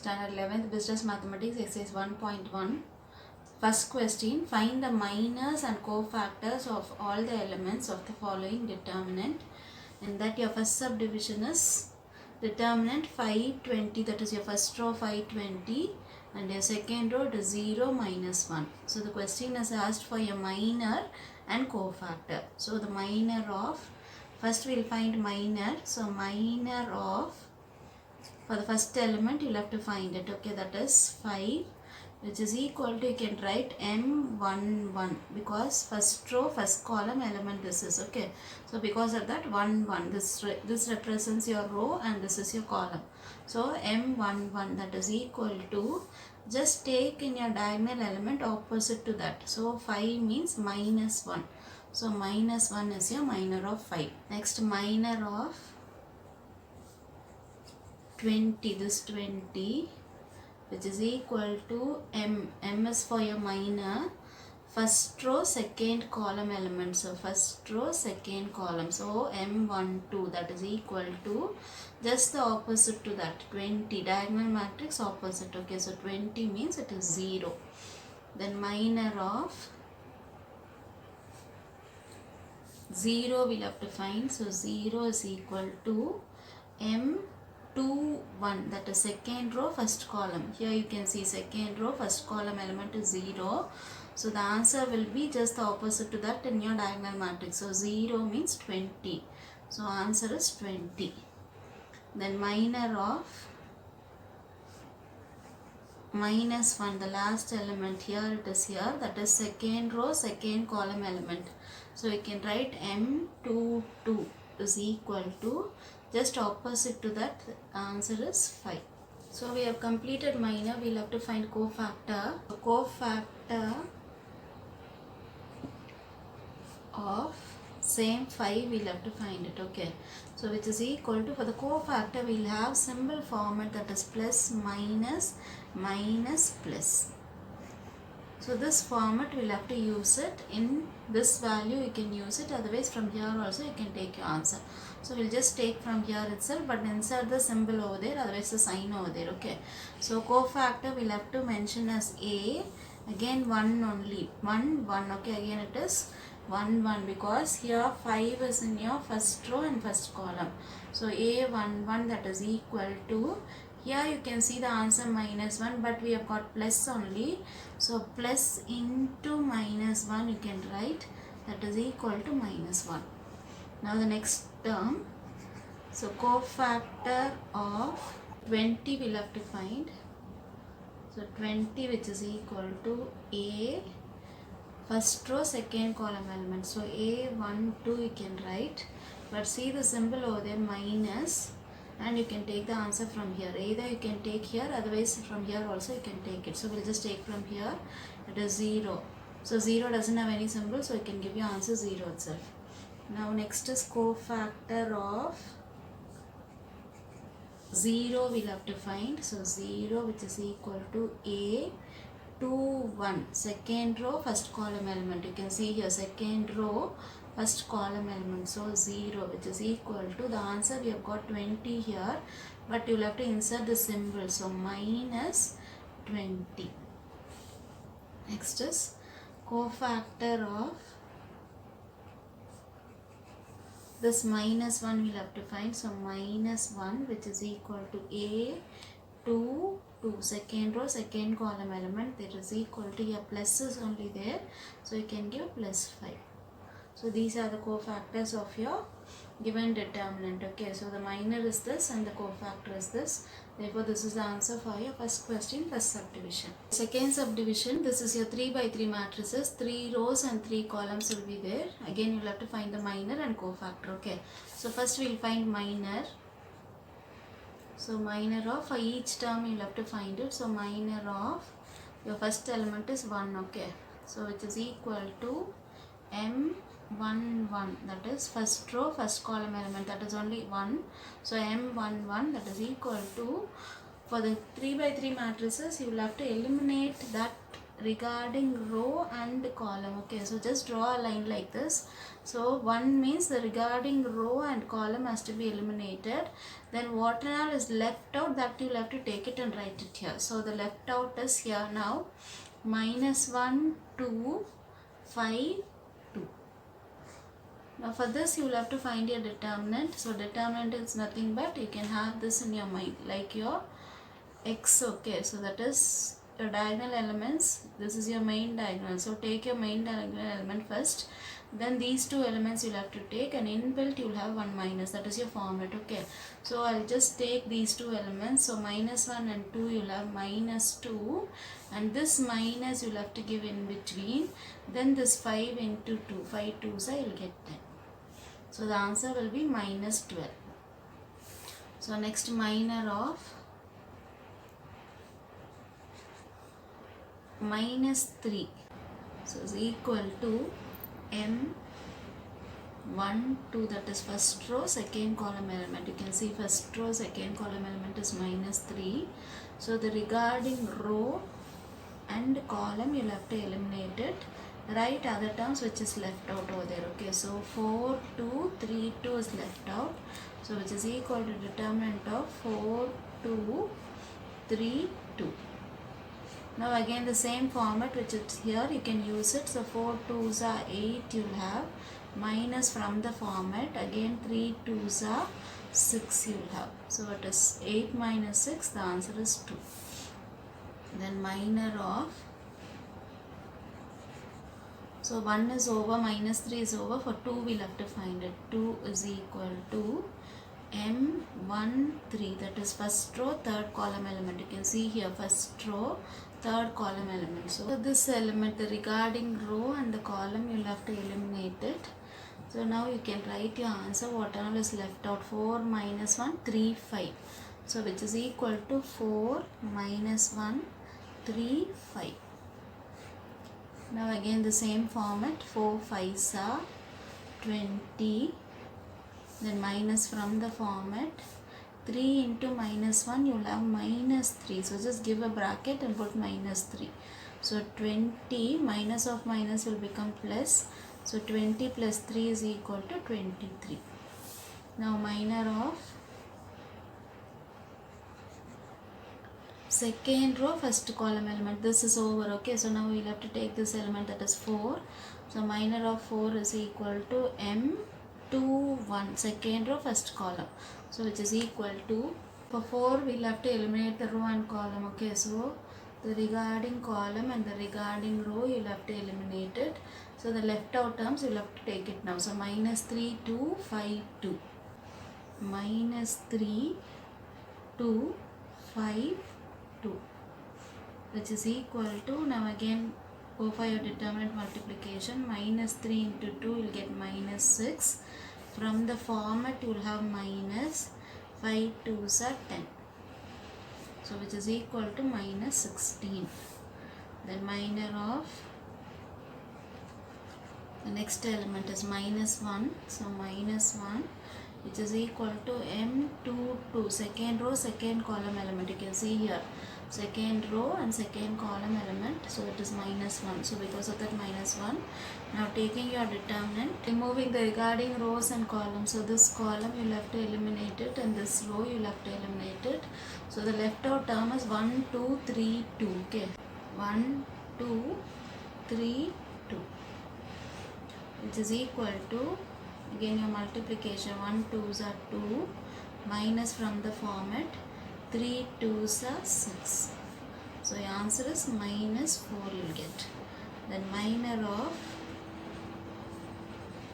Standard 11th Business Mathematics Exercise 1.1. First question, find the minors and cofactors of all the elements of the following determinant. And that your first subdivision is determinant 520, that is your first row 520, and your second row is 0 minus 1. So the question is asked for a minor and cofactor. So the minor of, first we will find minor. So minor of, for the first element you will have to find it, okay, that is 5, which is equal to, you can write M11, because first row first column element this is, okay. So because of that 1 1, this represents your row and this is your column. So M11, that is equal to, just take in your diagonal element opposite to that. So 5 means minus 1. So minus 1 is your minor of 5. Next, minor of 20, this 20, which is equal to M. M is for your minor, first row second column element. So first row second column. So M12, that is equal to, just the opposite to that, 20, diagonal matrix opposite, okay. So 20 means it is 0. Then minor of 0 we'll have to find. So 0 is equal to M21, that is second row first column. Here you can see second row first column element is 0. So the answer will be just the opposite to that in your diagonal matrix. So 0 means 20. So answer is 20. Then minor of minus 1, the last element, here it is here, that is second row second column element. So you can write M22 is equal to, just opposite to that, answer is 5. So we have completed minor, we will have to find cofactor. So cofactor of same 5 we will have to find it, okay. So which is equal to, for the cofactor we will have symbol format, that is plus minus minus plus. So this format we will have to use it. In this value you can use it, otherwise from here also you can take your answer. So we'll just take from here itself, but insert the symbol over there, otherwise the sign over there, okay. So cofactor we'll have to mention as A, again 1 only, 1 1, okay, again it is 1 1, because here 5 is in your first row and first column. So A11, that is equal to, here you can see the answer minus 1, but we have got plus only. So plus into minus 1 you can write, that is equal to minus 1. Now the next term, so cofactor of 20 we'll have to find. So 20, which is equal to A, first row second column element. So A12 you can write, but see the symbol over there, minus, and you can take the answer from here. Either you can take here, otherwise from here also you can take it. So we'll just take from here, it is 0. So 0 doesn't have any symbol, so you can give your answer 0 itself. Now next is cofactor of 0 we'll have to find. So 0, which is equal to A 2 1, second row first column element. You can see here second row first column element. So 0, which is equal to, the answer we have got 20 here, but you will have to insert the symbol. So minus 20. Next is cofactor of this minus 1 we'll have to find. So minus 1, which is equal to A 2 2, second row second column element, that is equal to, here plus is only there, so you can give plus 5. So these are the cofactors of your given determinant, okay. So the minor is this and the cofactor is this. Therefore this is the answer for your first question, first subdivision. Second subdivision, this is your 3 by 3 matrices, 3 rows and 3 columns will be there. Again you will have to find the minor and cofactor, okay. So first we will find minor. So minor of, for each term you will have to find it. So minor of, your first element is 1, okay. So which is equal to M11, that is first row first column element, that is only 1. So M11, that is equal to, for the 3 by 3 matrices you will have to eliminate that regarding row and column. Okay, so just draw a line like this. So 1 means the regarding row and column has to be eliminated. Then what all is left out, that you'll have to take it and write it here. So the left out is here now. -1, 2, 5, 2. Now for this you will have to find your determinant. So determinant is nothing but, you can have this in your mind like your x. Okay, so that is your diagonal elements. This is your main diagonal. So take your main diagonal element first. Then these two elements you'll have to take, and inbuilt you'll have 1 minus. That is your format. Okay, so I'll just take these two elements. So -1 and 2 you'll have -2, and this minus you'll have to give in between. Then this 5 into 2, 5 2s you'll get 10. So the answer will be -12. So next, minor of -3, so is equal to m1 2, that is first row second column element. You can see first row second column element is -3. So the regarding row and column you'll have to eliminate it. Write other terms which is left out over there. Okay, so 4 2 3 2 is left out, so which is equal to determinant of 4 2 3 2. Now again the same format which is here, you can use it. So 4 2s are 8, you'll have minus from the format. Again 3 2s are 6 you'll have. So it is 8 minus 6, the answer is 2. Then minor of, so 1 is over, -3 is over. For 2 we'll have to find it. 2 is equal to m1 3, that is first row third column element. You can see here first row third column element. So this element, the regarding row and the column, you'll have to eliminate it. So now you can write your answer, what all is left out. 4 minus 1 3 5, so which is equal to 4 minus 1 3 5. Now again the same format, 4 5s are 20, then minus from the format. 3 into -1 you'll have -3, so just give a bracket and put -3. So 20 minus of minus will become plus, so 20 plus 3 is equal to 23. Now minor of second row first column element, this is over. Okay, so now we'll have to take this element, that is 4. So minor of 4 is equal to m2 1, second row first column, so which is equal to, for 4 we'll have to eliminate the row and column. Okay, so the regarding column and the regarding row you'll have to eliminate it. So the left out terms you'll have to take it now. So -3 2 5 2, -3 2 5 2, which is equal to, now again go for your determinant multiplication. -3 into 2 will get -6. From the format you will have minus, 5 2s are 10, so which is equal to -16. Then minor of the next element is -1, so -1 which is equal to m2 2, second row second column element. You can see here second row and second column element, so it is -1. So because of that -1, now taking your determinant, removing the regarding rows and columns. So this column you'll have to eliminate it, and this row you'll have to eliminate it. So the left out term is 1 2 3 2. Okay, 1 2 3 2, which is equal to, again your multiplication, 1 2s are 2, minus from the format, 3 2s are 6. So your answer is -4 you'll get. Then minor of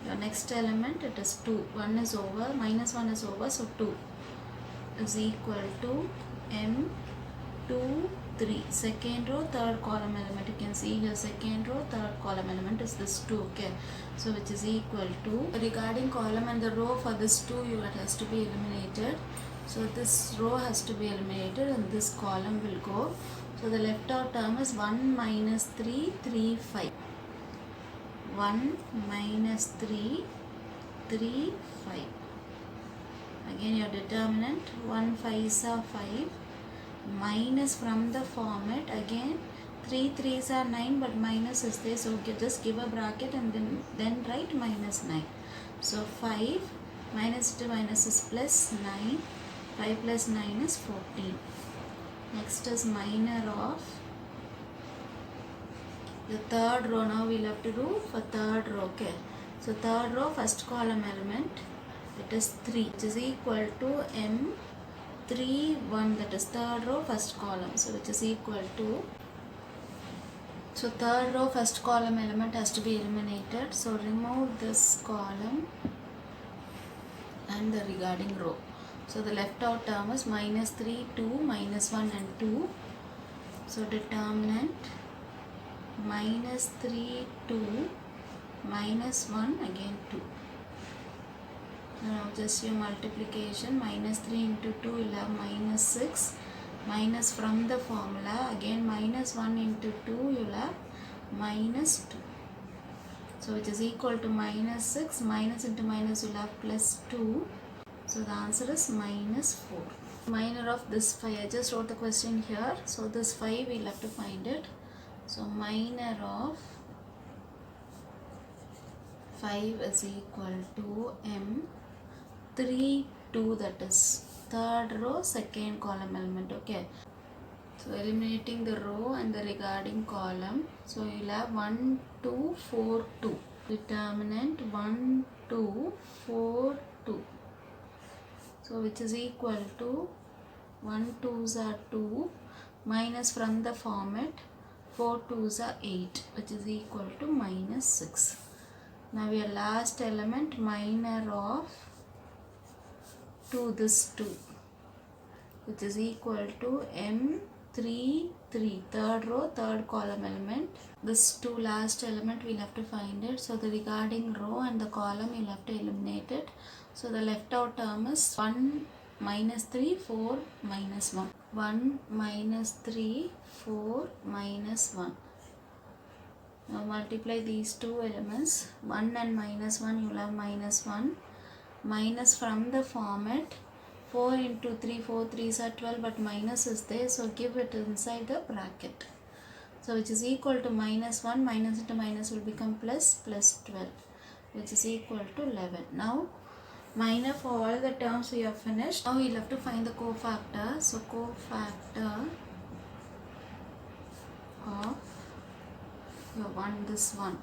your next element, it is 2. 1 is over, -1 is over, so 2 is equal to m2 3, second row third column element. You can see here second row third column element is this 2. Okay, so which is equal to, regarding column and the row for this 2 it has to be eliminated. So this row has to be eliminated and this column will go. So the left out term is 1 minus 3 3 5, 1 minus 3 3 5. Again your determinant, 1 5s are 5, minus from the format, again 3 3s are 9, but minus is there, so just give a bracket and then write minus 9. So 5 minus to minus is plus 9. 5 plus 9 is 14. Next is minor of the third row. Now we'll have to do for third row. Okay. So third row, first column element, it is 3, which is equal to M3 1, that is third row first column, so which is equal to, so third row first column element has to be eliminated, so remove this column and the regarding row. So the left out term is minus 3, 2, minus 1 and 2. So determinant minus 3, 2, minus 1, again 2. Now just your multiplication, minus 3 into 2 will have minus 6, minus from the formula, again minus 1 into 2 you will have minus 2. So which is equal to minus 6, minus into minus will have plus 2. So the answer is minus 4. Minor of this 5, I just wrote the question here. So this 5 we'll have to find it. So minor of 5 is equal to M3 2, that is third row second column element. Okay. So eliminating the row and the regarding column. So you'll have 1 2 4 2. Determinant 1 2 4 2. So which is equal to 1 2s are 2, minus from the format 4 2s are 8, which is equal to minus 6. Now your last element, minor of 2, this 2, which is equal to M3 3, third row third column element. This 2 last element we'll have to find it. So the regarding row and the column you'll have to eliminate it. So the left out term is 1 minus 3 4 minus 1. 1 minus 3 4 minus 1. Now multiply these two elements, 1 and minus 1 you will have minus 1, minus from the format 4 into 3, 4 3s are 12, but minus is there, so give it inside the bracket. So which is equal to minus 1, minus into minus will become plus, plus 12, which is equal to 11. Now minor for all the terms we have finished. Now we'll have to find the cofactor. So cofactor of this one,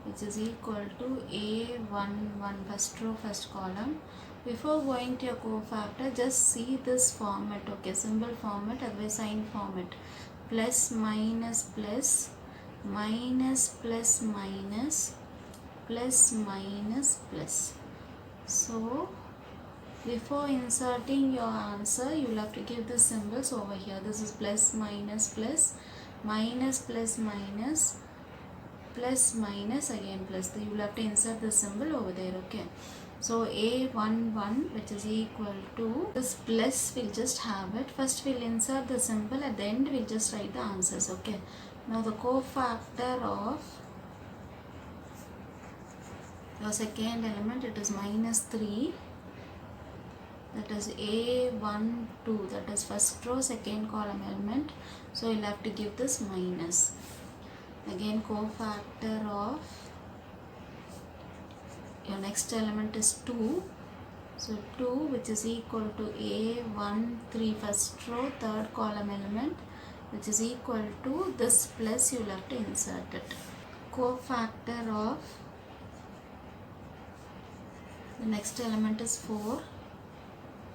which is equal to A11 first row first column. Before going to your cofactor, just see this format. Okay, symbol format, otherwise sign format. Plus minus plus, minus plus minus, plus minus plus. So before inserting your answer, you will have to give the symbols over here. This is plus minus plus, minus plus minus, plus minus, again plus. You will have to insert the symbol over there. Okay. So A11, which is equal to this plus, we'll just have it. First we'll insert the symbol, at the end we'll just write the answers. Okay. Now the cofactor of your second element, it is minus 3. That is A12, that is first row second column element. So you'll have to give this minus. Again cofactor of your next element is 2. So 2, which is equal to A13 first row third column element, which is equal to this plus, you'll have to insert it. Cofactor of the next element is 4,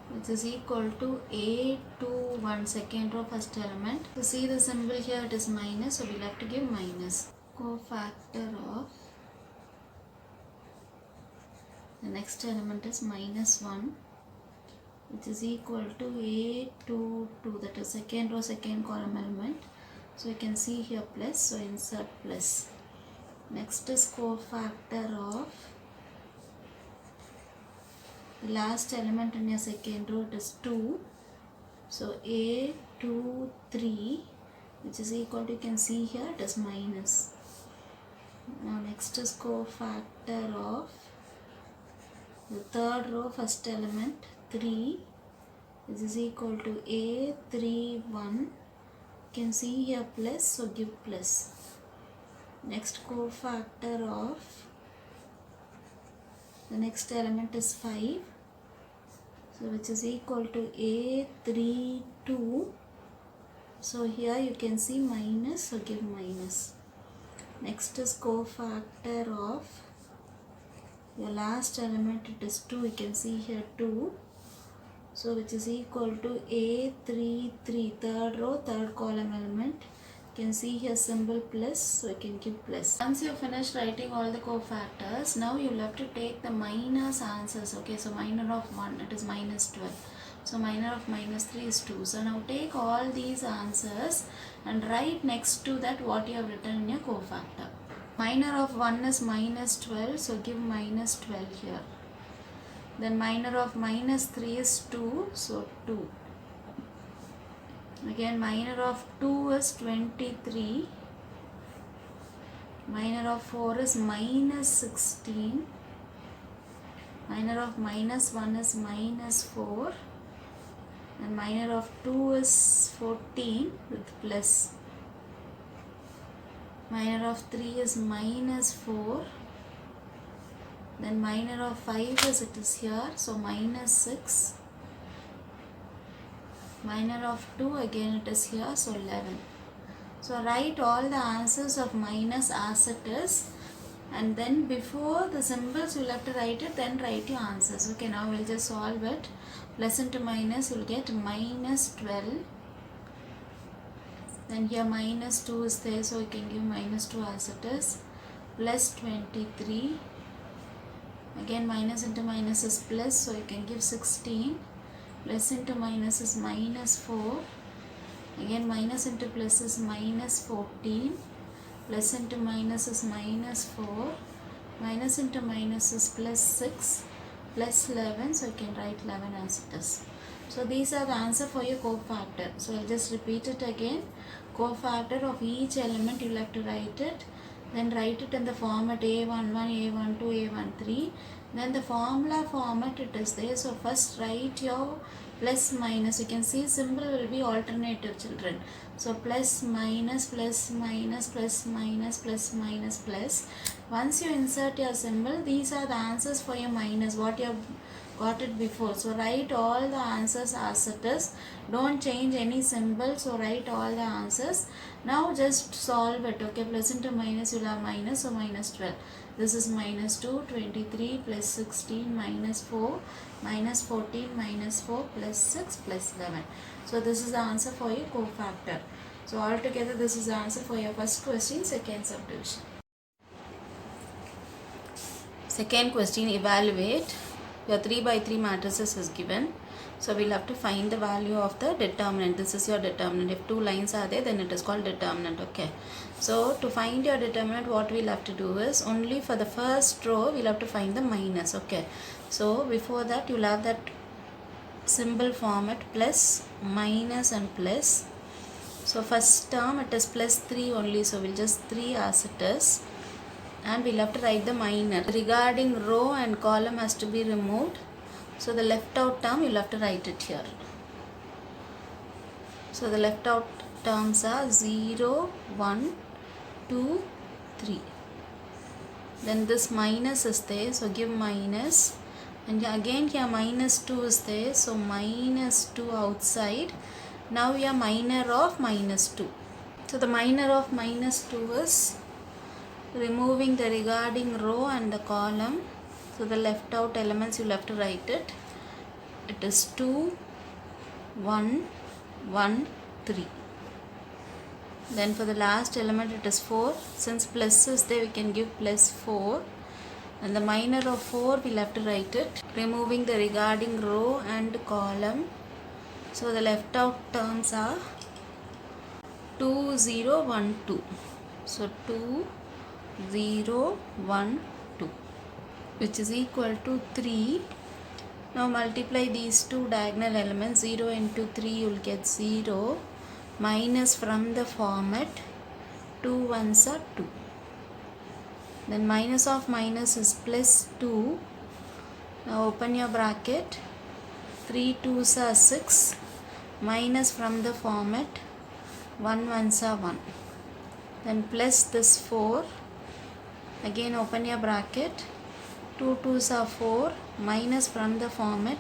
which is equal to A21 second row first element. So see the symbol here, it is minus, so we'll have to give minus. Cofactor of the next element is minus 1, which is equal to A22, that is second row second column element. So you can see here plus, so insert plus. Next is cofactor of the last element in your second row, it is 2. So A23, which is equal to, you can see here, it is minus. Now next is cofactor of the third row first element, 3, which is equal to A31, You can see here plus, so give plus. Next cofactor of the next element is 5, so which is equal to A32. So here you can see minus, so give minus. Next is cofactor of your last element, it is 2, you can see here 2, so which is equal to A33, third row, third column element. You can see here symbol plus, so you can give plus. Once you finish writing all the cofactors, now you will have to take the minus answers. Okay, so minor of 1, it is minus 12. So minor of minus 3 is 2. So now take all these answers and write next to that what you have written in your cofactor. Minor of 1 is minus 12, so give minus 12 here. Then minor of minus 3 is 2, so 2. Again minor of 2 is 23. Minor of 4 is minus 16. Minor of minus 1 is minus 4. And minor of 2 is 14 with plus. Minor of 3 is minus 4. Then minor of 5 is, it is here, so minus 6. Minor of 2, again it is here, so 11. So write all the answers of minus as it is, and then before the symbols you will have to write it, then write your answers. Okay, now we'll just solve it. Plus into minus, you will get minus 12. Then here minus 2 is there, so you can give minus 2 as it is. Plus 23. Again minus into minus is plus, so you can give 16. Plus into minus is minus 4. Again minus into plus is minus 14. Plus into minus is minus 4. Minus into minus is plus 6. Plus 11, so you can write 11 as it is. So these are the answer for your cofactor. So I'll just repeat it again. Cofactor of each element you will have to write it. Then write it in the format A11, A12, A13. Then the formula format it is there. So first write your plus minus. You can see symbol will be alternative, children. So plus minus, plus minus, plus minus, plus minus, plus. Once you insert your symbol, these are the answers for your minus, what you have got it before. So write all the answers as it is. Don't change any symbol. So write all the answers. Now just solve it. Okay, plus into minus, you will have minus, so minus 12. This is minus 2, 23 plus 16 minus 4 minus 14 minus 4 plus 6 plus 11. So this is the answer for your cofactor. So altogether this is the answer for your first question, second subdivision. Second question, evaluate. Your 3 by 3 matrices is given. So we'll have to find the value of the determinant. This is your determinant. If 2 lines are there, then it is called determinant. Okay. So to find your determinant, what we'll have to do is only for the first row, we'll have to find the minus. Okay. So before that, you'll have that symbol format plus, minus and plus. So first term it is plus 3 only. So we'll just 3 as it is. And we'll have to write the minor. Regarding row and column has to be removed. So the left out term you'll have to write it here. So the left out terms are 0, 1, 2, 3. Then this minus is there, so give minus. And again here minus 2 is there, so minus 2 outside. Now your minor of minus 2. So the minor of minus 2 is removing the regarding row and the column. So the left out elements you'll have to write it. It is 2, 1, 1, 3. Then for the last element it is 4. Since plus is there, we can give plus 4. And the minor of 4 we'll have to write it. Removing the regarding row and column. So the left out terms are 2, 0, 1, 2. So 2, 0, 1, 2, which is equal to 3. Now multiply these two diagonal elements. 0 into 3 you will get 0. Minus from the format 2 ones are 2. Then minus of minus is plus 2. Now open your bracket. 3 2s are 6. Minus from the format 1 ones are 1, then plus this 4, again open your bracket, 2 twos are 4, minus from the format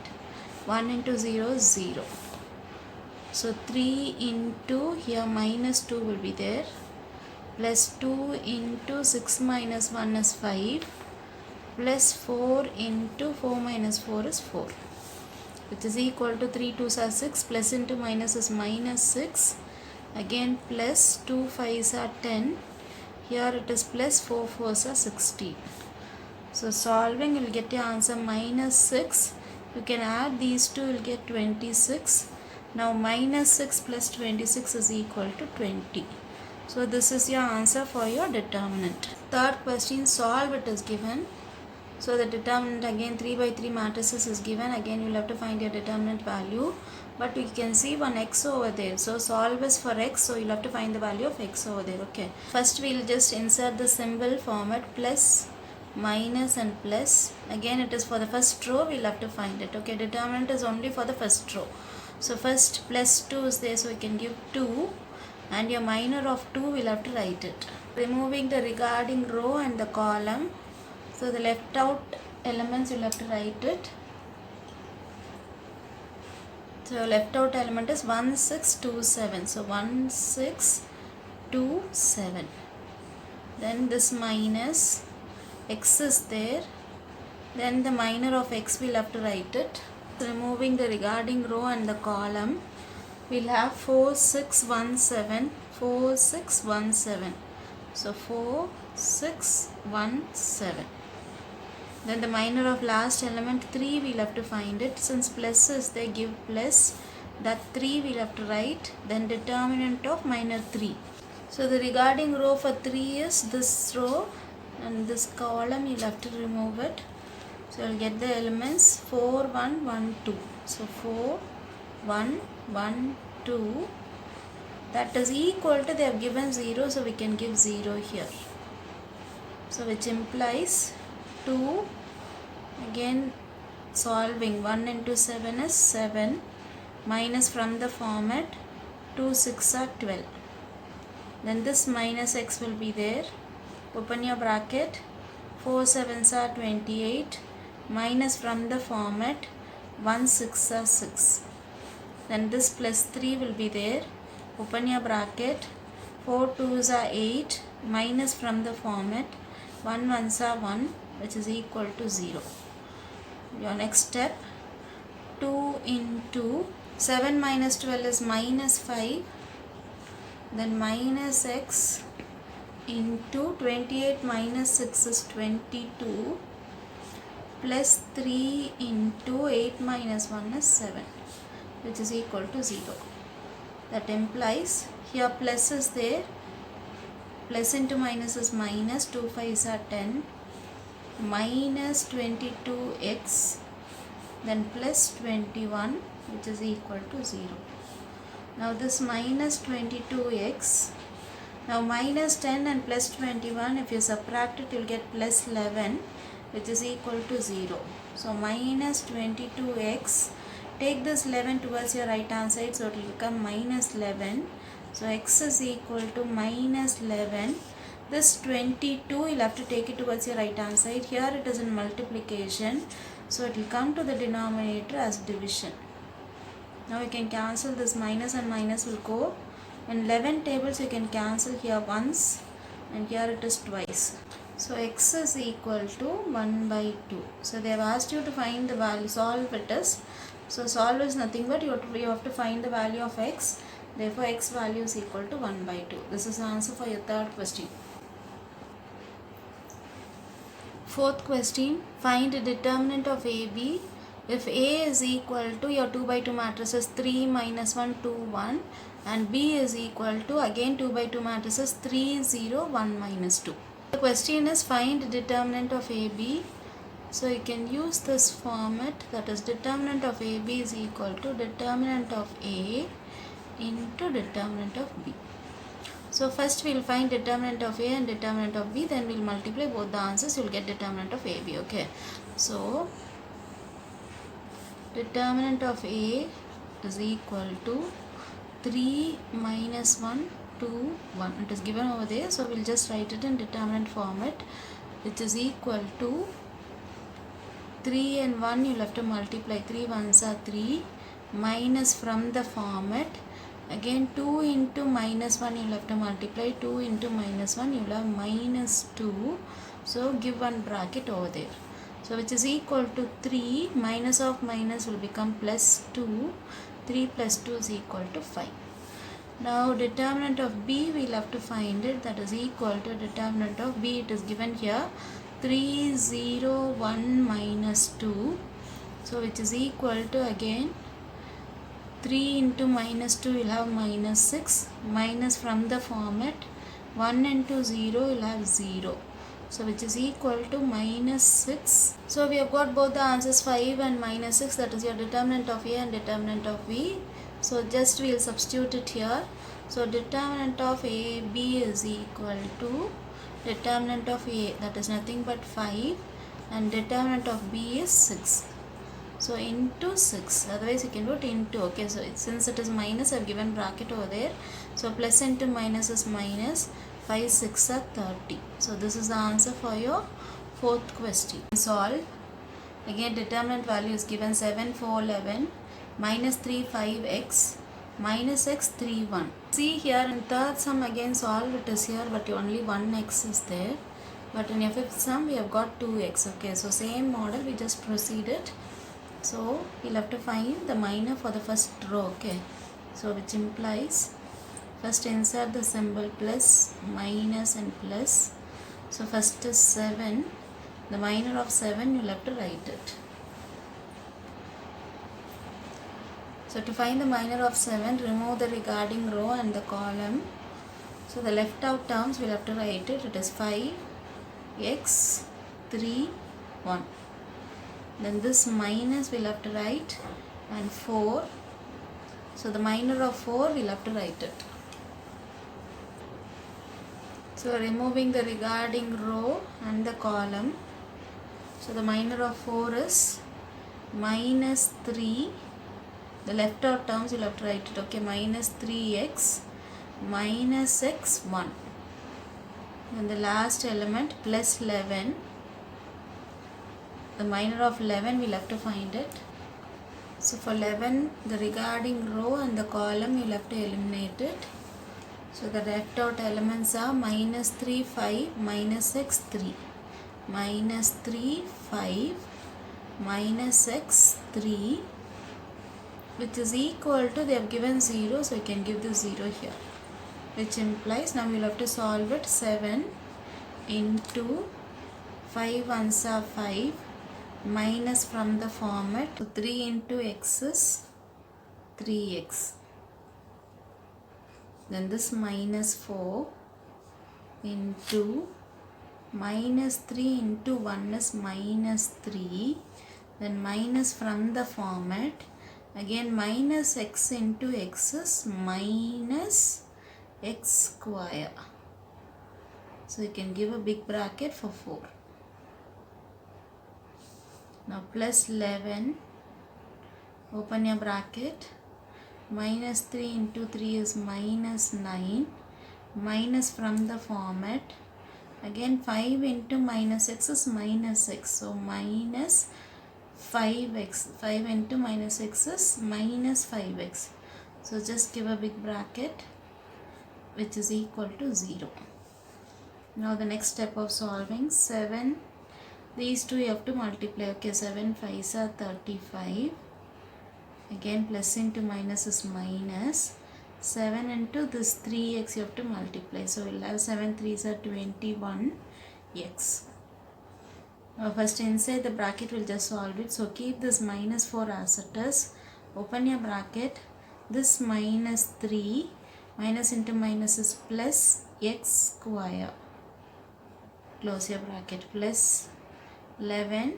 1 into 0 is 0. So 3 into here minus 2 will be there, plus 2 into 6 minus 1 is 5, plus 4 into 4 minus 4 is 4, which is equal to 3 2s are 6, plus into minus is minus 6, again plus 2 5s are 10, here it is plus 4 4s are 16. So solving you will get your answer minus 6, you can add these two, you will get 26. Now minus 6 plus 26 is equal to 20. So this is your answer for your determinant. Third question, solve it is given. So the determinant, again 3 by 3 matrices is given, again you will have to find your determinant value, but we can see one x over there. So solve is for x, so you will have to find the value of x over there. Okay, first we will just insert the symbol format, plus, minus and plus. Again it is for the first row, we will have to find it. Okay, determinant is only for the first row. So first plus 2 is there, so we can give 2, and your minor of 2 we will have to write it. Removing the regarding row and the column, so the left out elements you will have to write it. So left out element is 1627, so 1627, then this minus, x is there, then the minor of x we will have to write it. Removing the regarding row and the column, we will have 4617, 4617, so 4617, then the minor of last element 3 we will have to find it. Since plus is they give plus, that 3 we will have to write, then determinant of minor 3. So the regarding row for 3 is this row, and this column you will have to remove it. So you will get the elements 4 1 1 2, so 4 1 1 2, that is equal to, they have given 0, so we can give 0 here, so which implies 2, again solving 1 into 7 is 7, minus from the format 2 6 are 12, then this minus x will be there, open your bracket, 4 7s are 28, minus from the format 1 6 are 6, then this plus 3 will be there, open your bracket, 4 2s are 8, minus from the format 1 1s are 1, which is equal to 0. Your next step, 2 into 7 minus 12 is minus 5, then minus x into 28 minus 6 is 22, plus 3 into 8 minus 1 is 7, which is equal to 0. That implies here plus is there, plus into minus is minus, 2 5s are 10, minus 22x, then plus 21, which is equal to 0. Now this minus 22x, now minus 10 and plus 21, if you subtract it you will get plus 11, which is equal to 0. So minus 22x, take this 11 towards your right hand side, so it will become minus 11, so x is equal to minus 11. This 22 you will have to take it towards your right hand side, here it is in multiplication, so it will come to the denominator as division. Now you can cancel this, minus and minus will go, in 11 tables you can cancel here once, and here it is twice. So x is equal to 1 by 2. So they have asked you to find the value, solve it is. So solve is nothing but you have to find the value of x, therefore x value is equal to 1 by 2. This is the answer for your third question. Fourth question, find the determinant of AB if A is equal to your 2 by 2 matrices 3 minus 1 2 1, and B is equal to again 2 by 2 matrices 3 0 1 minus 2. The question is find determinant of AB. So you can use this format, that is determinant of AB is equal to determinant of A into determinant of B. So first we will find determinant of A and determinant of B, then we will multiply both the answers, you will get determinant of AB. Okay, so determinant of A is equal to 3 minus 1 2 1. It is given over there, so we'll just write it in determinant format, which is equal to 3 and 1 you'll have to multiply. 3 ones are 3 minus from the format. Again 2 into minus 1 you'll have to multiply. 2 into minus 1 you'll have minus 2. So give one bracket over there. So which is equal to 3 minus of minus will become plus 2. 3 plus 2 is equal to 5. Now determinant of B we'll have to find it. That is equal to determinant of B. It is given here 3 0 1 minus 2. So which is equal to again 3 into minus 2 will have minus 6. Minus from the format 1 into 0 will have 0. So which is equal to minus 6. So we have got both the answers 5 and minus 6. That is your determinant of A and determinant of B. So just we will substitute it here. So determinant of A B is equal to determinant of A, that is nothing but 5, and determinant of B is 6. So into 6, otherwise you can do it into. Okay, so since it is minus, I have given bracket over there. So plus into minus is minus. 5 6 are 30. So this is the answer for your fourth question. Solve. Again determinant value is given 7 4 11 minus 3 5x minus x 3 1. See here in third sum again solve it is here, but only 1x is there. But in your fifth sum we have got 2x. Okay, so same model, we just proceeded. So we'll have to find the minor for the first row. Okay, so which implies first insert the symbol plus, minus and plus. So first is 7. The minor of 7 you'll have to write it. So to find the minor of 7, remove the regarding row and the column. So the left out terms we'll have to write it. It is 5 x 3 1. Then this minus we'll have to write, and 4. So the minor of 4 we'll have to write it. So removing the regarding row and the column. So the minor of 4 is minus 3. The left out terms you'll have to write it. Okay, minus 3x minus x 1. And the last element plus 11. The minor of 11 we'll have to find it. So for 11, the regarding row and the column you'll have to eliminate it. So the left out elements are minus 3 5 minus x 3. Minus 3 5 minus x 3, which is equal to, they have given 0, so you can give the 0 here, which implies now we'll have to solve it. 7 into 5 ones are 5 minus from the format. So 3 into x is 3x. Then this minus 4 into minus 3 into 1 is minus 3. Then minus from the format. Again minus x into x is minus x square. So you can give a big bracket for 4. Now plus 11, open your bracket, minus 3 into 3 is minus 9, minus from the format. Again 5 into minus x is minus x, so minus 5x. 5 into minus x is minus 5x. So just give a big bracket, which is equal to 0. Now the next step of solving, 7, these two you have to multiply. Okay, 7 5s are 35. Again plus into minus is minus. 7 into this 3x you have to multiply. So we'll have 7 3s are 21x. Now first inside the bracket we'll just solve it. So keep this minus 4 as it is. Open your bracket. This minus 3 minus into minus is plus x square. Close your bracket. Plus 11,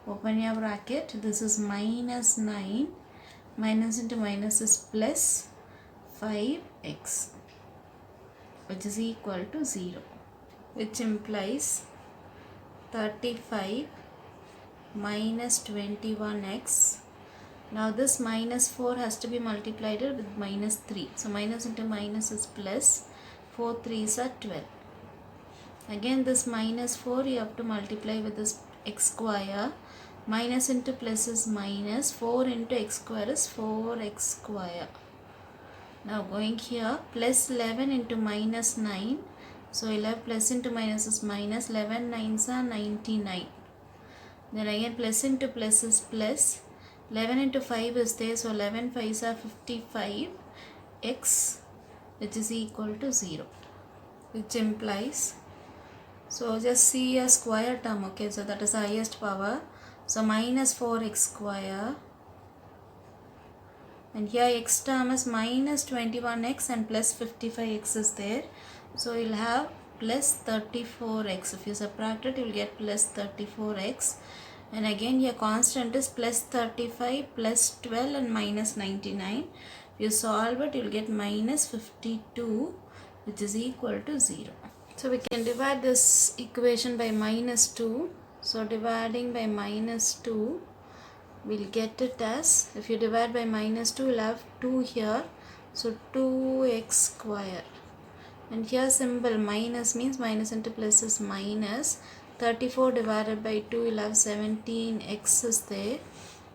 open your bracket, this is minus 9, minus into minus is plus 5x, which is equal to 0, which implies 35 minus 21x Now this minus 4 has to be multiplied with minus 3. So minus into minus is plus. 4 3s are 12. Again this minus 4 you have to multiply with this x square. Minus into plus is minus. 4 into x square is 4x square. Now going here, plus 11 into minus 9. So 11 plus into minus is minus. 11 9s are 99. Then again plus into plus is plus. 11 into 5 is there, so 11 5s are 55 x, which is equal to 0, which implies, so just see a square term, okay, so that is the highest power, so minus 4x square, and here x term is minus 21x and plus 55x is there, so you'll have plus 34x. If you subtract it, you'll get plus 34x. And again your constant is plus 35 plus 12 and minus 99. If you solve it, you'll get minus 52, which is equal to 0. So we can divide this equation by minus 2. So dividing by minus 2, we'll get it as, if you divide by minus 2, you'll have 2 here. So 2x square. And here symbol minus means minus into plus is minus. 34 divided by 2 will have 17x is there.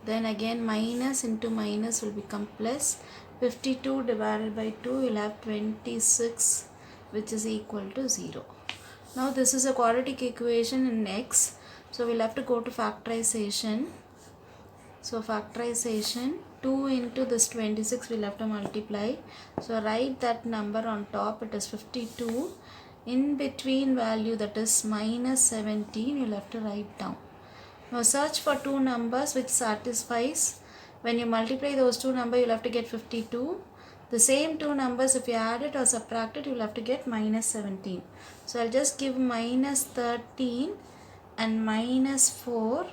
Then again minus into minus will become plus. 52 divided by 2 will have 26, which is equal to 0. Now this is a quadratic equation in x. So we'll have to go to factorization. So factorization, 2 into this 26 we'll have to multiply. So write that number on top, it is 52. In between value, that is minus 17, you'll have to write down. Now search for two numbers which satisfies. When you multiply those two numbers, you'll have to get 52. The same two numbers, if you add it or subtract it, you'll have to get minus 17. So I'll just give minus 13 and minus 4.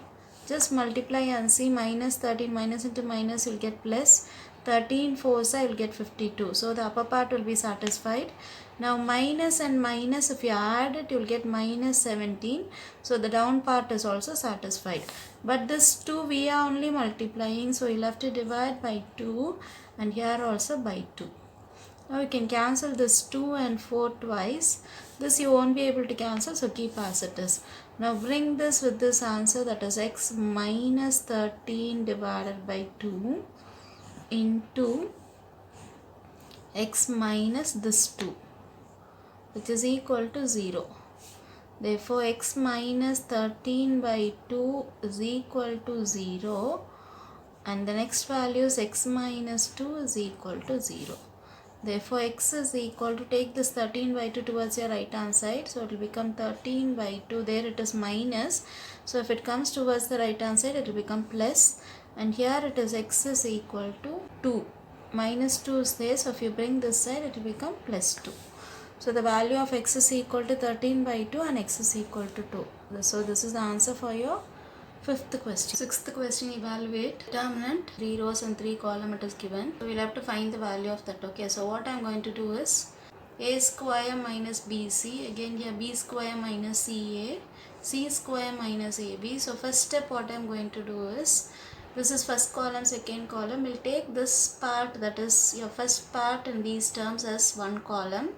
Just multiply and see, minus 13 minus into minus you'll get plus. 13 4s I will get 52. So the upper part will be satisfied. Now minus and minus, if you add it, you will get minus 17. So the down part is also satisfied. But this 2 we are only multiplying, so you'll have to divide by 2 and here also by 2. Now you can cancel this 2 and 4 twice. This you won't be able to cancel, so keep as it is. Now bring this with this answer, that is x minus 13 divided by 2 into x minus this 2, which is equal to 0. Therefore x minus 13 by 2 is equal to 0, and the next value is x minus 2 is equal to 0. Therefore x is equal to, take this 13 by 2 towards your right hand side, so it will become 13 by 2, there it is minus, so if it comes towards the right hand side it will become plus, and here it is x is equal to 2. Minus 2 is there, so if you bring this side it will become plus 2. So the value of x is equal to 13 by 2 and x is equal to 2. So this is the answer for your fifth question. Sixth question, evaluate determinant, 3 rows and 3 columns it is given. So we'll have to find the value of that. Okay, so what I'm going to do is a square minus bc, again here b square minus ca, c square minus ab. So first step what I'm going to do is, this is first column, second column. We'll take this part, that is your first part in these terms, as one column.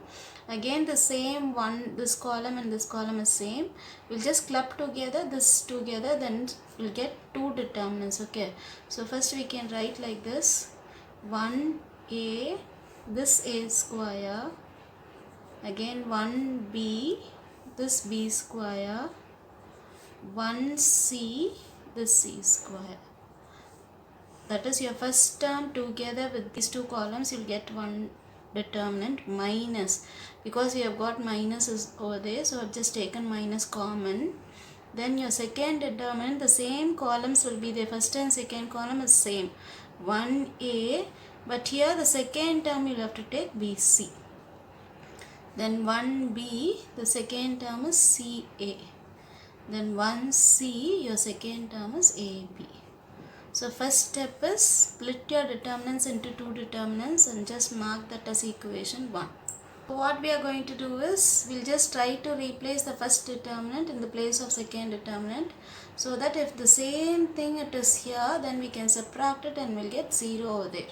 Again the same one, this column and this column is same. We'll just club together this together, then we'll get two determinants. Okay, so first we can write like this: 1a, this a square, again 1b, this b square, 1c, this c square. That is your first term together with these two columns, you'll get one determinant minus, because you have got minuses over there, so I've just taken minus common. Then your second determinant, the same columns will be there, first and second column is same, 1a, but here the second term you'll have to take bc. Then 1b, the second term is ca. Then 1c, your second term is ab. So first step is split your determinants into two determinants and just mark that as equation 1. So what we are going to do is, we'll just try to replace the first determinant in the place of second determinant. so that if the same thing it is here, then we can subtract it and we'll get 0 over there.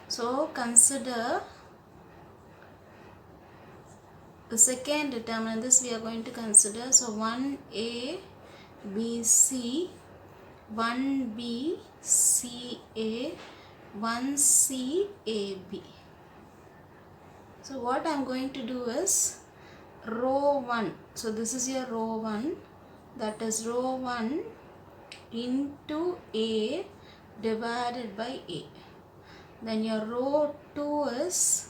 So consider the second determinant. This we are going to consider. So 1a b c, 1b c a, 1c a b. So what I am going to do is row 1. So this is your row 1, that is row 1 into a divided by a. Then your row 2 is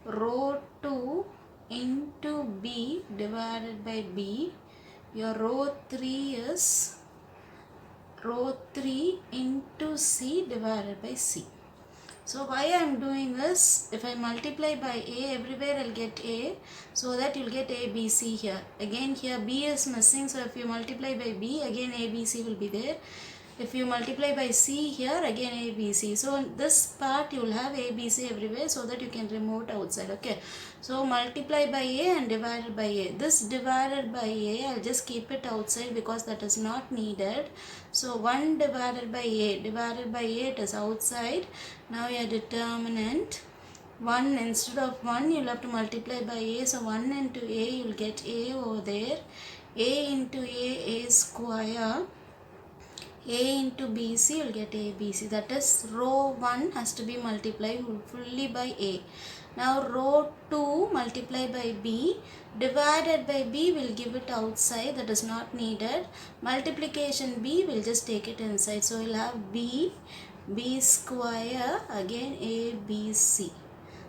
row 2 into b divided by b. Your row 3 is row 3 into c divided by c. So why I am doing is, if I multiply by a, everywhere I'll get a, so that you'll get a, b, c here. Again here b is missing, so if you multiply by b, again a, b, c will be there. If you multiply by c here, again a, b, c. So in this part you will have a, b, c everywhere, so that you can remove it outside. Okay. So multiply by a and divided by a. This divided by a, I'll just keep it outside because that is not needed. So 1 divided by a, divided by a, it is outside. Now your determinant 1, instead of 1 you'll have to multiply by a, so 1 into a you'll get a over there. A into a square, a into bc you'll get abc. That is row 1 has to be multiplied fully by a. Now row 2 multiply by b divided by b will give it outside, that is not needed. Multiplication b will just take it inside, so we'll have b square, again a b c.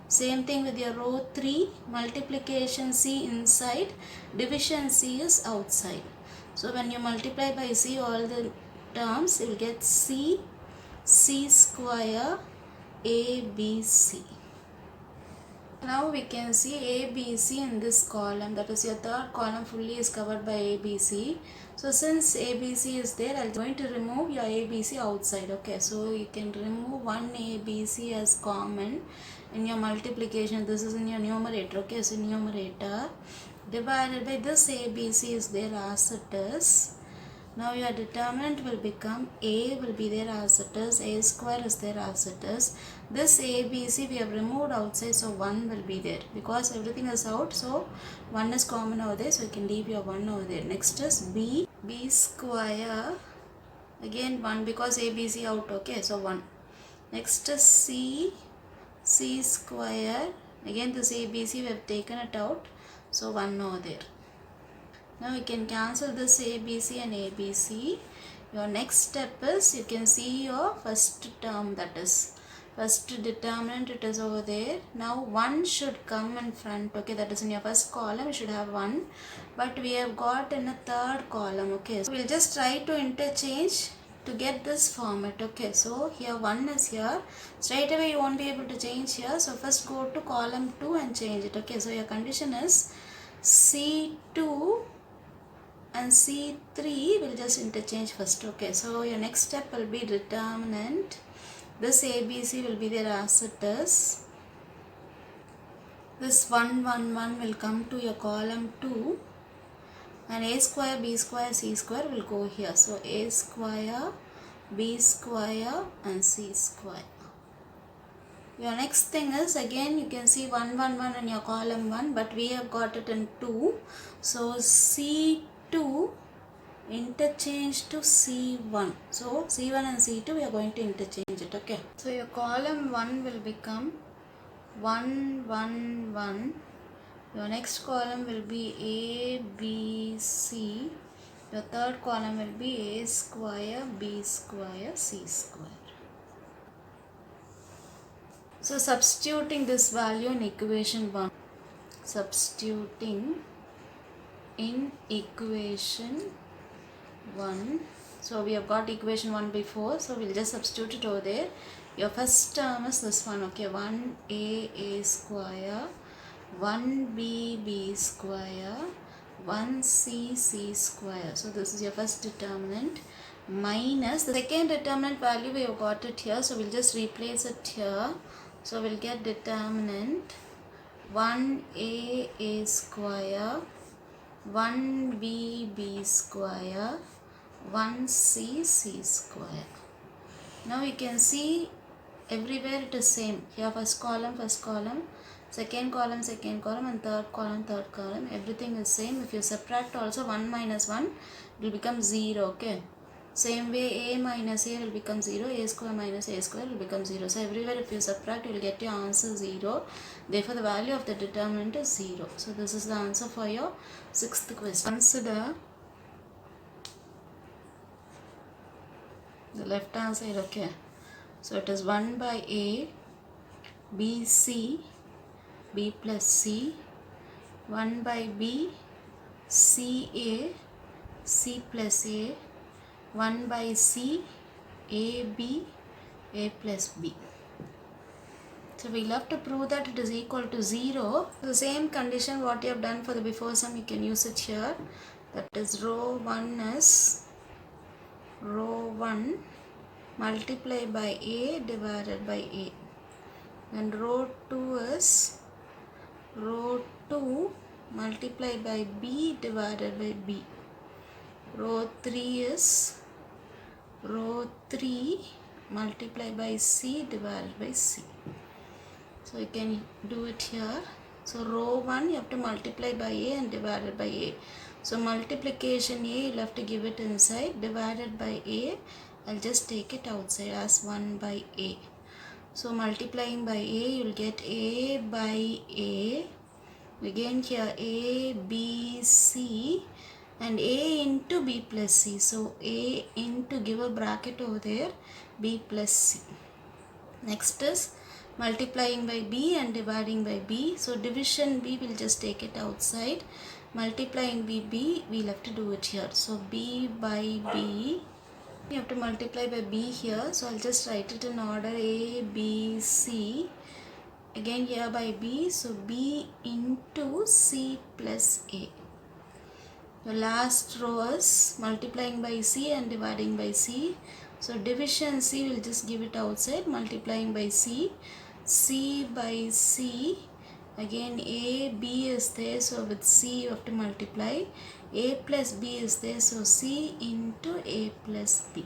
Same thing with your row 3, multiplication c inside, division c is outside. So when you multiply by c all the terms, you will get c square abc. Now we can see ABC in this column, that is your third column fully is covered by ABC. So since ABC is there, I'm going to remove your ABC outside. Okay, so you can remove one ABC as common in your multiplication. This is in your numerator. Okay, so numerator divided by this ABC is there as it is. Now your determinant will become a will be there as it is, a square is there as it is. This ABC we have removed outside, so 1 will be there because everything is out, so 1 is common over there, so you can leave your 1 over there. Next is b square, again 1 because ABC out. Okay, so 1. Next is c square, again this ABC we have taken it out, so 1 over there. Now you can cancel this ABC and ABC. Your next step is, you can see your first term, that is first determinant, it is over there. Now 1 should come in front. Okay, that is in your first column, you should have 1, but we have got in a third column. Okay, so we'll just try to interchange to get this format. Okay, so here 1 is here, straight away you won't be able to change here, so first go to column 2 and change it. Okay, so your condition is C2 and C3 will just interchange first. Okay, so your next step will be determinant. This ABC will be there as it is. This 1 1 1 will come to your column 2, and a square, b square, c square will go here. So a square, b square and c square. Your next thing is, again you can see 1 1 1 in your column 1, but we have got it in 2. So C2 interchange to C1. So C1 and C2 we are going to interchange it. Okay, so your column 1 will become 1 1 1. Your next column will be A B C. Your third column will be A square, B square, C square. So substituting this value in equation 1. Substituting in equation 1. So we have got equation 1 before, so we'll just substitute it over there. Your first term is this one. Okay, 1a square, 1b square, 1c square. So this is your first determinant, minus the second determinant value we have got it here, so we'll just replace it here. So we'll get determinant 1a square, 1b square, 1c c square. Now you can see everywhere it is same. Here first column, second column, and third column. Everything is same. If you subtract also 1 minus 1, it will become 0. Okay. Same way a minus a will become 0, a square minus a square will become 0. So everywhere if you subtract, you will get your answer 0. Therefore the value of the determinant is 0. So this is the answer for your 6th question. Consider the left hand side. Okay. So it is 1 by a, b c, b plus c, 1 by b, c a, c plus a, 1 by c, a b, a plus b. So we'll have to prove that it is equal to 0. The same condition what you have done for the before sum, you can use it here. That is row 1 is row 1 multiply by a divided by a. And row 2 is row 2 multiply by b divided by b. Row 3 is row 3 multiply by c divided by c. So you can do it here. So row 1 you have to multiply by a and divided by a. So multiplication a you'll have to give it inside, divided by a I'll just take it outside as 1 by a. So multiplying by a you'll get a by a. Again here a, b, c and a into b plus c. So a into, give a bracket over there, b plus c. Next is multiplying by b and dividing by b. So division b will just take it outside. Multiplying b, we'll have to do it here. So b by b. You have to multiply by b here. So I'll just write it in order a, b, c. Again here by b. So b into c plus a. The last row is multiplying by c and dividing by c. So division c will just give it outside, multiplying by c. C by c. Again a, b is there, so with c you have to multiply. A plus b is there, so c into a plus b.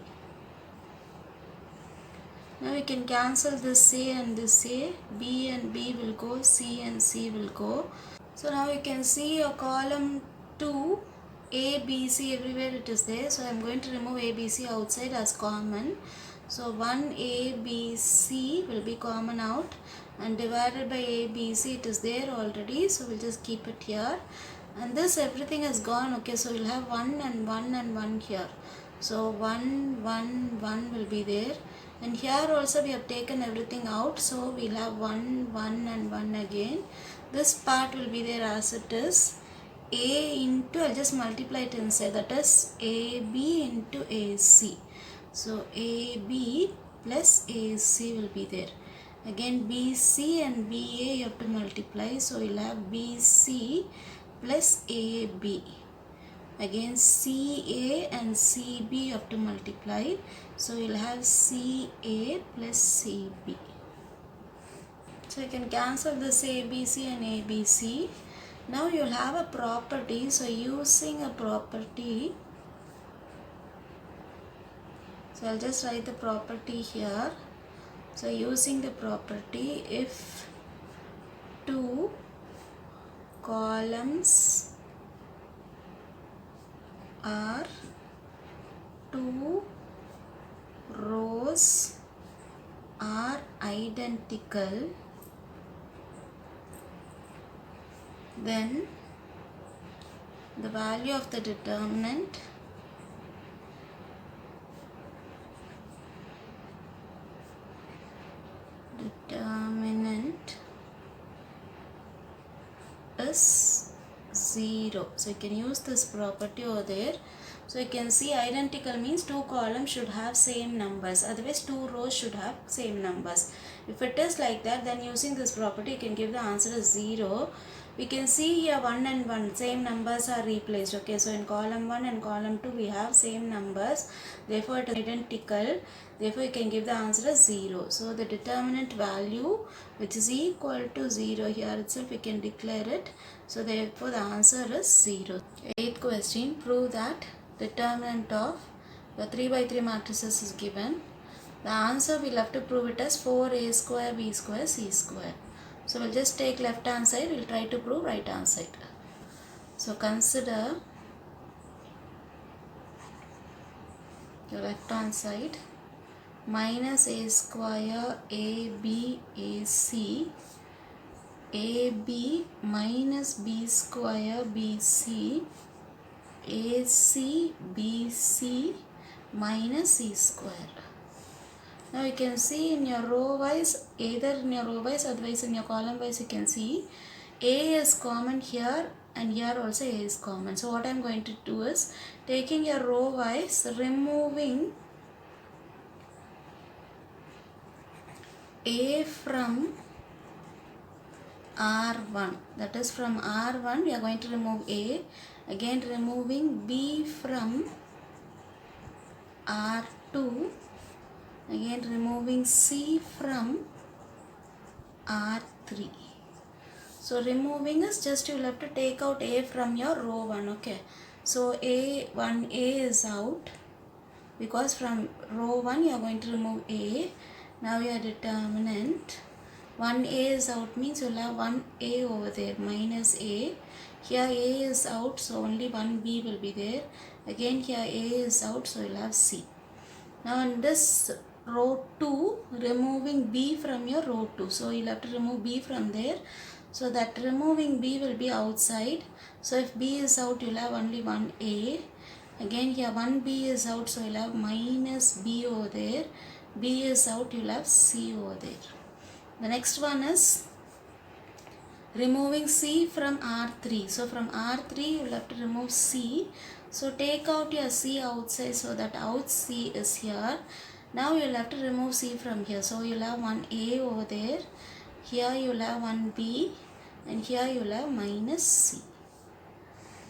Now we can cancel this a and this a. B and b will go, c and c will go. So now you can see your column 2, a, b, c, everywhere it is there. So I am going to remove a, b, c outside as common. So 1 a, b, c will be common out, and divided by a, b, c it is there already. So we'll just keep it here. And this everything is gone. Okay, so we'll have 1 and 1 and 1 here. So 1, 1, 1 will be there. And here also we have taken everything out. So we'll have 1, 1 and 1 again. This part will be there as it is. A into, I'll just multiply it inside. That is AB into AC. So AB plus AC will be there. Again BC and BA you have to multiply. So you'll have BC plus AB. Again CA and CB you have to multiply. So you'll have CA plus CB. So you can cancel this ABC and ABC. Now you'll have a property. So using a property, so I'll just write the property here. So using the property, if two columns are two rows are identical, then the value of the determinant is 0. So you can use this property over there. So you can see identical means two columns should have same numbers, otherwise two rows should have same numbers. If it is like that, then using this property you can give the answer as 0. We can see here 1 and 1 same numbers are replaced. Okay, so in column 1 and column 2 we have same numbers, therefore it is identical, therefore you can give the answer as 0. So the determinant value which is equal to 0, here itself we can declare it. So therefore the answer is 0. 8th question, prove that determinant of The 3 by 3 matrices is given. The answer we'll have to prove it as 4a square b square c square. So we'll just take left hand side, we'll try to prove right hand side. So consider your left hand side, minus a square ab ac, ab minus b square bc, ac bc minus c square. Now you can see in your row wise, either in your row wise, otherwise in your column wise, you can see a is common here and here also a is common. So what I am going to do is, taking your row wise, removing a from R1, that is from R1 we are going to remove a, again removing b from R2, again removing c from R3. So removing is just you will have to take out a from your row 1. Okay, so a is out because from row 1 you are going to remove a. Now your determinant 1a is out means you will have 1a over there, minus a. Here a is out, so only 1b will be there. Again here a is out, so you will have c. Now in this row 2, removing b from your row 2. So you will have to remove b from there. So that removing b will be outside. So if b is out, you will have only 1a. Again here 1b is out, so you will have minus b over there. B is out, you will have c over there. The next one is removing c from R3. So from R3 you will have to remove c. So take out your c outside, so that out c is here. Now you will have to remove c from here. So you will have 1a over there. Here you will have 1b and here you will have minus c.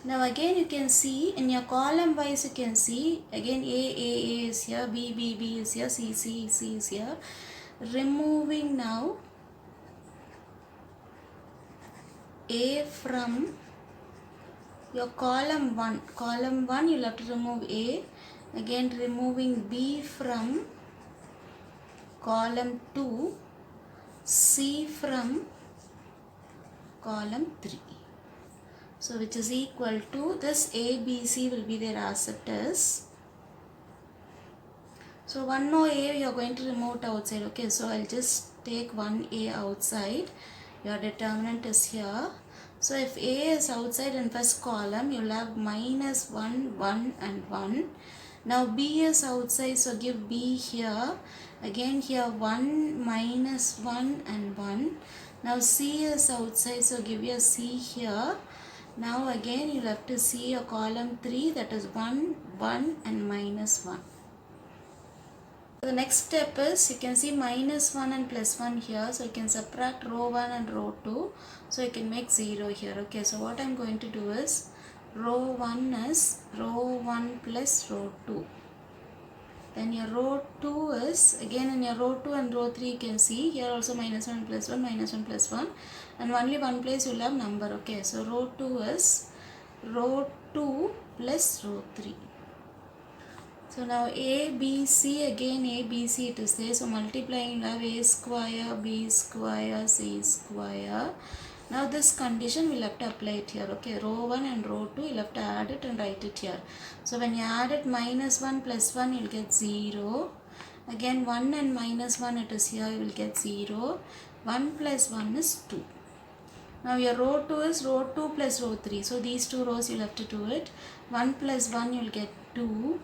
Now again you can see in your column wise, you can see again a is here, b is here, c is here. Removing now a from your column 1. Column 1 you will have to remove a. Again removing b from column 2, c from column 3. So which is equal to this a, b, c will be their as it is. So 1 more a you are going to remove it outside. Okay, so I'll just take 1a outside. Your determinant is here. So if a is outside in first column, you will have minus 1, 1 and 1. Now b is outside, so give b here. Again here 1, minus 1 and 1. Now c is outside, so give your c here. Now again you will have to see your column 3, that is 1, 1 and minus 1. The next step is, you can see minus 1 and plus 1 here. So you can subtract row 1 and row 2. So you can make 0 here. Okay, so what I am going to do is, row 1 is row 1 plus row 2. Then your row 2 is, again in your row 2 and row 3 you can see, here also minus 1 plus 1, minus 1 plus 1. And only one place you will have number. Okay, so row 2 is row 2 plus row 3. So now a, b, c, again a, b, c it is there. So multiplying you have a square, b square, c square. Now this condition we'll have to apply it here. Okay, row 1 and row 2 you'll have to add it and write it here. So when you add it, minus 1 plus 1 you'll get 0. Again 1 and minus 1 it is here, you will get 0. 1 plus 1 is 2. Now your row 2 is row 2 plus row 3. So these two rows you'll have to do it. 1 plus 1 you'll get 2.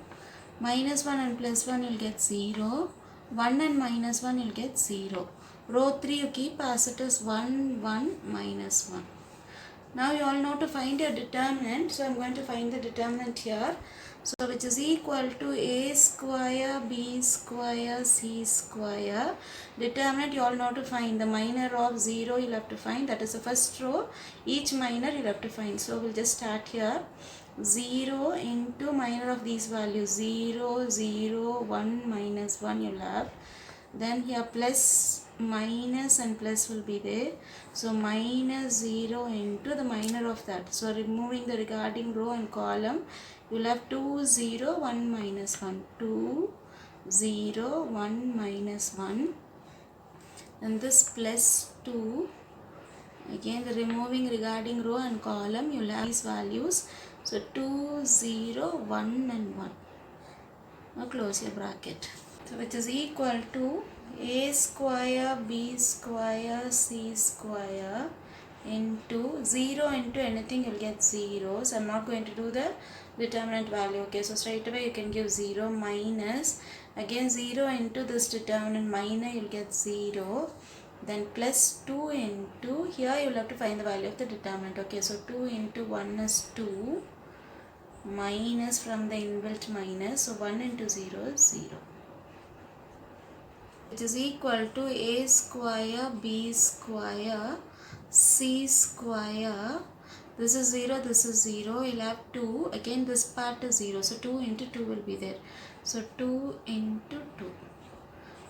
Minus 1 and plus 1 you'll get 0. 1 and minus 1 you'll get 0. Row 3 you keep as it is 1, 1, minus 1. Now you all know to find your determinant. So I'm going to find the determinant here. So which is equal to a square, b square, c square. Determinant you all know to find. The minor of 0 you'll have to find. That is the first row. Each minor you'll have to find. So we'll just start here. 0 into minor of these values. 0, 0, 1, minus 1 you'll have. Then here plus minus and plus will be there. So minus 0 into the minor of that. So removing the regarding row and column, you will have 2, 0, 1, minus 1. 2, 0, 1, minus 1. And this plus 2. Again the removing regarding row and column, you will have these values. So 2, 0, 1 and 1. Now close your bracket. So which is equal to a square b square c square into 0 into anything, you will get 0. So I am not going to do the determinant value. Okay, so straight away you can give 0 minus, again 0 into this determinant minor, you will get 0. Then plus 2 into, here you will have to find the value of the determinant. Okay, so 2 into 1 is 2 minus from the inbuilt minus. So 1 into 0 is 0. It is equal to a square b square c square. This is 0, this is 0. You'll have 2. Again this part is 0. So 2 into 2 will be there. So 2 into 2,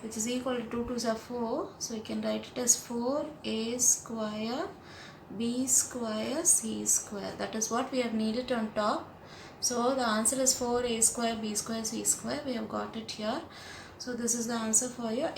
which is equal to 2 2s are 4. So you can write it as 4a square b square c square. That is what we have needed on top. So the answer is 4a square b square c square. We have got it here. So this is the answer for your